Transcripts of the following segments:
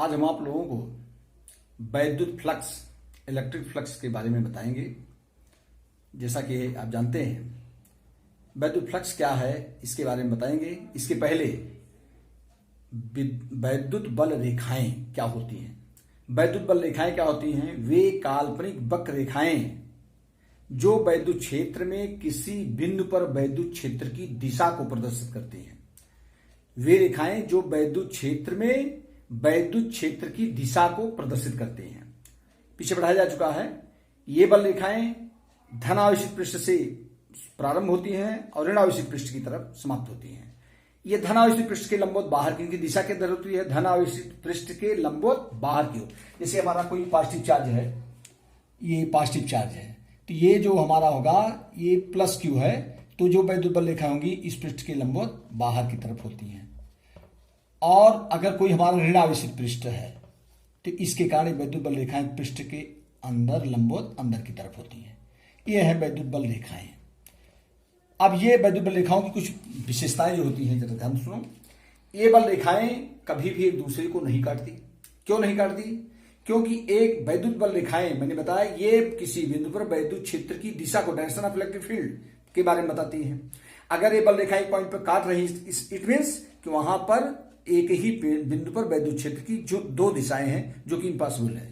आज हम आप लोगों को वैद्युत फ्लक्स, इलेक्ट्रिक फ्लक्स के बारे में बताएंगे। जैसा कि आप जानते हैं वैद्युत फ्लक्स क्या है, इसके बारे में बताएंगे। इसके पहले वैद्युत बल रेखाएं क्या होती हैं। वैद्युत बल रेखाएं क्या होती हैं? वे काल्पनिक वक्र रेखाएं जो वैद्युत क्षेत्र में किसी बिंदु पर वैद्युत क्षेत्र की दिशा को प्रदर्शित करती हैं। वे रेखाएं जो वैद्युत क्षेत्र में वैद्युत क्षेत्र की दिशा को प्रदर्शित करते हैं। पीछे बढ़ाया जा चुका है। ये बल रेखाएं धनावेशित पृष्ठ से प्रारंभ होती हैं और ऋणावेशित पृष्ठ की तरफ समाप्त होती हैं। ये धनावेशित पृष्ठ के लंबवत बाहर की दिशा के अंदर होती है। धनावेशित पृष्ठ के लंबवत बाहर की ओर। जैसे हमारा कोई पॉजिटिव चार्ज है, ये पॉजिटिव चार्ज है, तो ये जो हमारा होगा ये प्लस क्यू है, तो जो वैद्युत बल रेखा होंगी इस पृष्ठ के लंबवत बाहर की तरफ होती हैं। और अगर कोई हमारा ऋणावेशित पृष्ठ है तो इसके कारण वैद्युत बल रेखाएं पृष्ठ के अंदर लंबवत अंदर की तरफ होती हैं। ये है वैद्युत बल रेखाएं। अब ये वैद्युत बल रेखाओं की कुछ विशेषताएं जो होती हैं, जरा ध्यान सुनो। ये बल रेखाएं कभी भी एक दूसरे को नहीं काटती। क्यों नहीं काटती? क्योंकि एक वैद्युत बल रेखाएं, मैंने बताया, ये किसी बिंदु पर वैद्युत क्षेत्र की दिशा को, डायरेक्शन ऑफ इलेक्ट्रिक फील्ड के बारे में बताती हैं। अगर ये बल रेखा एक पॉइंट पर काट रही है, इट मीन्स कि वहां पर एक ही बिंदु पर वैद्युत क्षेत्र की जो दो दिशाएं हैं, जो कि इम्पॉसिबल है।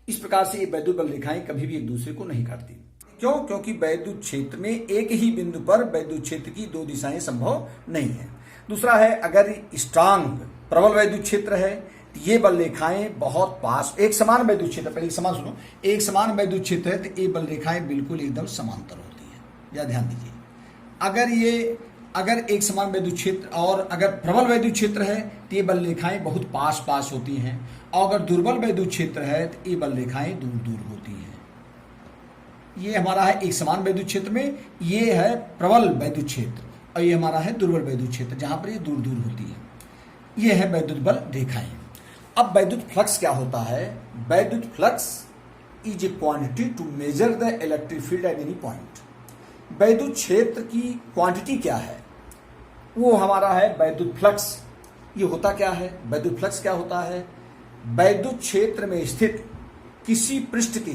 इस प्रकार से ये वैद्युत बल रेखाएं कभी भी एक दूसरे को नहीं काटती। क्यों? क्योंकि वैद्युत क्षेत्र में एक ही बिंदु पर वैद्युत क्षेत्र की दो दिशाएं संभव नहीं है। दूसरा है, अगर स्ट्रांग प्रबल वैद्युत क्षेत्र है तो ये बल रेखाएं बहुत पास, एक समान वैद्युत क्षेत्र, पहले समान सुनो, एक समान वैद्युत क्षेत्र है तो ये बल रेखाएं बिल्कुल एकदम समांतर होती है। या ध्यान दीजिए, अगर एक समान वैद्युत क्षेत्र और अगर प्रबल वैद्युत क्षेत्र है तो ये बल रेखाएं बहुत पास पास होती हैं, और अगर दुर्बल वैद्युत क्षेत्र है तो ये बल रेखाएं दूर दूर होती हैं। ये हमारा है एक समान वैद्युत क्षेत्र में, ये है प्रबल वैद्युत क्षेत्र, और ये हमारा है दुर्बल वैद्युत क्षेत्र जहां पर ये दूर दूर होती है। ये है वैद्युत बल रेखाएं। अब वैद्युत फ्लक्स क्या होता है? वैद्युत flux is a quantity to measure the electric field at any point. वैद्युत क्षेत्र की क्वांटिटी क्या है? वो हमारा है वैद्युत फ्लक्स। ये होता क्या है? वैद्युत फ्लक्स क्या होता है? वैद्युत क्षेत्र में स्थित किसी पृष्ठ के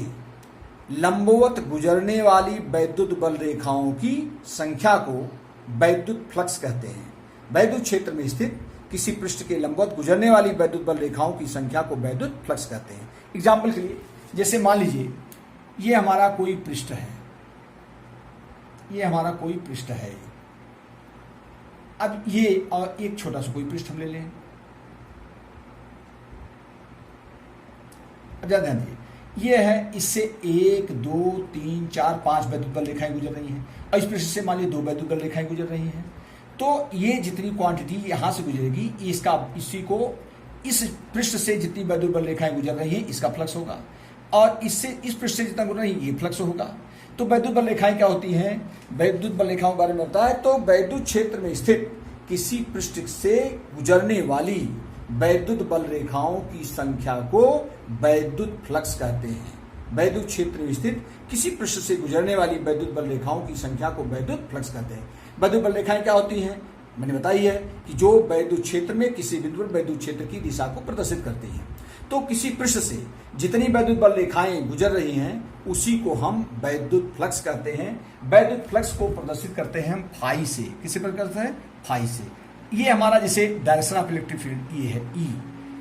लंबवत गुजरने वाली वैद्युत बल रेखाओं की संख्या को वैद्युत फ्लक्स कहते हैं। वैद्युत क्षेत्र में स्थित किसी पृष्ठ के लंबवत गुजरने वाली वैद्युत बल रेखाओं की संख्या को वैद्युत फ्लक्स कहते हैं। एग्जाम्पल के लिए, जैसे मान लीजिए ये हमारा कोई पृष्ठ है, ये हमारा कोई पृष्ठ है। अब ये और एक छोटा सा कोई पृष्ठ हम ले लें। अब ध्यान दीजिए, ये है, इससे 1 2 3 4 5 वैद्युत बल रेखाएं गुजर रही हैं, और इस पृष्ठ से मान लीजिए 2 वैद्युत बल रेखाएं गुजर रही हैं। तो ये जितनी क्वांटिटी यहां से गुजरेगी, इस पृष्ठ से जितनी वैद्युत बल रेखाएं गुजर रही हैं इसका फ्लक्स होगा, और इससे इस पृष्ठ से जितना गुजर रही है ये फ्लक्स होगा। तो वैद्युत बल रेखाएं क्या होती हैं? वैद्युत बल रेखाओं के बारे में होता है तो वैद्युत क्षेत्र में स्थित किसी पृष्ठ से गुजरने वाली वैद्युत बल रेखाओं की संख्या को वैद्युत फ्लक्स कहते हैं। वैद्युत क्षेत्र में स्थित किसी पृष्ठ से गुजरने वाली वैद्युत बल रेखाओं की संख्या को वैद्युत फ्लक्स कहते हैं। वैद्युत बल रेखाएं क्या होती हैं? मैंने बताई है कि जो वैद्युत क्षेत्र में किसी बिंदु पर वैद्युत क्षेत्र की दिशा को प्रदर्शित करती हैं। तो किसी पृष्ठ से जितनी वैद्युत बल रेखाएं गुजर रही हैं उसी को हम वैद्युत फ्लक्स कहते हैं। वैद्युत फ्लक्स को प्रदर्शित करते हैं हम फाई से। किसी पर करते हैं? फाई से। ये हमारा जैसे डायरेक्शन ऑफ इलेक्ट्रिक फील्ड ये है ई।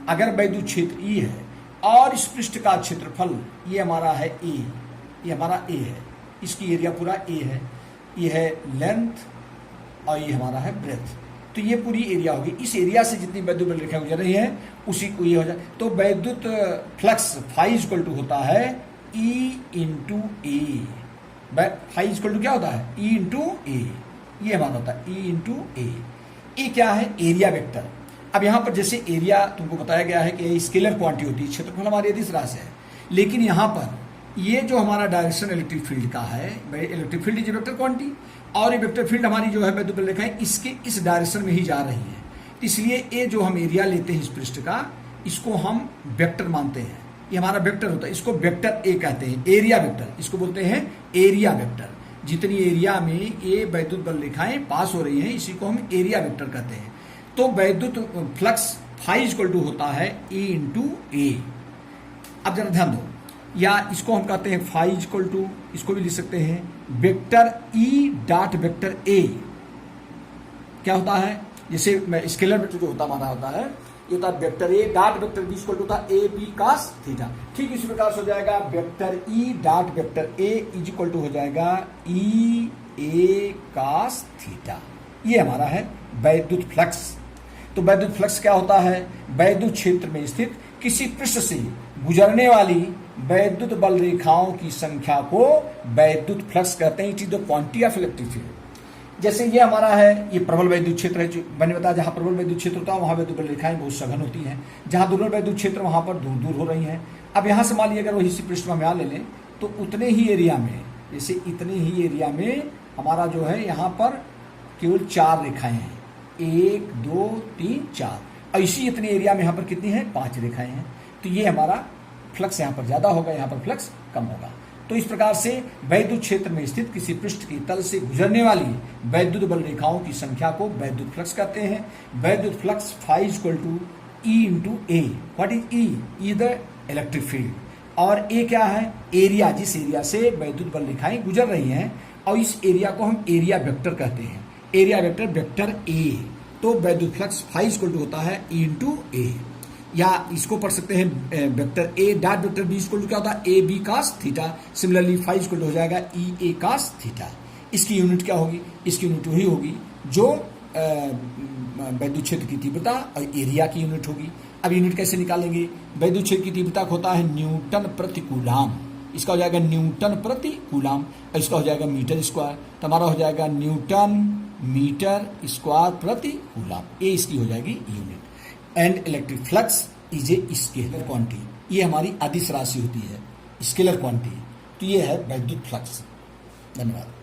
अगर वैद्युत क्षेत्र ई है और इस पृष्ठ का क्षेत्रफल ये हमारा है ए, ये हमारा ए है, इसकी एरिया पूरा ए है, ये है लेंथ और ये हमारा है ब्रेथ, तो ये पूरी एरिया होगी। इस एरिया से जितनी वैद्युत बल रेखाएं गुजर रही हैं उसी को ये हो जाए। तो वैद्युत फ्लक्स फाई इक्वल टू होता है E into A. Phi equal to क्या होता है? E into A. ये हमारा होता है ई इंटू ए। ए क्या है? Area vector. अब यहां पर जैसे एरिया तुमको बताया गया है कि स्केलर क्वांटिटी होती है, क्षेत्रफल हमारी इस राशि है, लेकिन यहां पर ये जो हमारा डायरेक्शन इलेक्ट्रिक फील्ड का है, electric field is vector quantity, और ये वेक्टर फील्ड हमारी जो है वैद्युत बल रेखाएं इसके इस डायरेक्शन में ही जा रही है। इसलिए ये जो हम एरिया लेते हैं इस पृष्ठ का, इसको हम वेक्टर मानते हैं। ये हमारा वेक्टर होता है, इसको वेक्टर ए कहते हैं, एरिया वेक्टर, इसको बोलते हैं एरिया वेक्टर। जितनी एरिया में ये वैद्युत बल रेखाएं पास हो रही हैं इसी को हम एरिया वेक्टर कहते हैं। तो वैद्युत flux phi is equal to होता है E इंटू ए। अब जरा ध्यान दो, या इसको हम कहते हैं फाई इज इक्वल टू, इसको भी लिख सकते हैं वेक्टर E डॉट वेक्टर ए। क्या होता है, जैसे स्केलर वेक्टर जो होता हमारा होता है, ये होता है vector A dot vector B equal to होता है ए बी कास थीटा। ठीक इसी प्रकार से हो जाएगा vector E dot vector A is equal to हो जाएगा E ए कास थीटा। ये हमारा है वैद्युत फ्लक्स। तो वैद्युत फ्लक्स क्या होता है, वैद्युत क्षेत्र में स्थित किसी पृष्ठ से गुजरने वाली वैद्युत बल रेखाओं की संख्या को वैद्युत फ्लक्स कहते हैं। It is the quantity of electric field. जैसे ये हमारा है, ये प्रबल वैद्युत क्षेत्र है, जो मैंने बताया जहां प्रबल वैद्युत क्षेत्र होता है वहां वैद्युत बल रेखाएं बहुत सघन होती हैं, जहां दुर्बल वैद्युत क्षेत्र वहां पर दूर दूर हो रही हैं। अब यहां से मान लीजिए अगर वही पृष्ठ में हम यहाँ ले लें तो उतने ही एरिया में, जैसे इतने ही एरिया में हमारा जो है यहाँ पर केवल 4 रेखाएं हैं, 1 2 3 4। ऐसी इतने एरिया में यहाँ पर कितनी है, 5 रेखाएं हैं। तो ये हमारा फ्लक्स यहाँ पर ज्यादा होगा, यहाँ पर फ्लक्स कम होगा। तो इस प्रकार से वैद्युत क्षेत्र में स्थित किसी पृष्ठ की तल से गुजरने वाली वैद्युत बल रेखाओं की संख्या को वैद्युत फ्लक्स कहते हैं। वैद्युत flux phi equal to E into A. What is E? Is the electric field. और ए क्या है, एरिया, जिस एरिया से वैद्युत बल रेखाएं गुजर रही हैं, और इस एरिया को हम एरिया वेक्टर कहते हैं। Area vector vector A. तो वैद्युत फ्लक्स फाई इक्वल टू होता है E इंटू ए, या इसको पढ़ सकते हैं vector A dot vector B equal to क्या होता है, A B cos theta. Similarly phi equal to हो जाएगा E ए कास थीटा। इसकी यूनिट क्या होगी, इसकी यूनिट वही होगी जो वैद्युत क्षेत्र की तीव्रता और एरिया की यूनिट होगी। अब यूनिट कैसे निकालेंगे, वैद्युत क्षेत्र की तीव्रता होता है न्यूटन प्रति कूलाम, इसका हो जाएगा न्यूटन प्रति कूलाम, और इसका हो जाएगा मीटर स्क्वायर। तो हमारा हो जाएगा न्यूटन मीटर स्क्वायर प्रति कूलाम। ये इसकी हो जाएगी unit. And electric flux is a scalar quantity. ये हमारी अदिश राशि होती है, स्केलर क्वांटिटी। तो ये है वैद्युत फ्लक्स। धन्यवाद।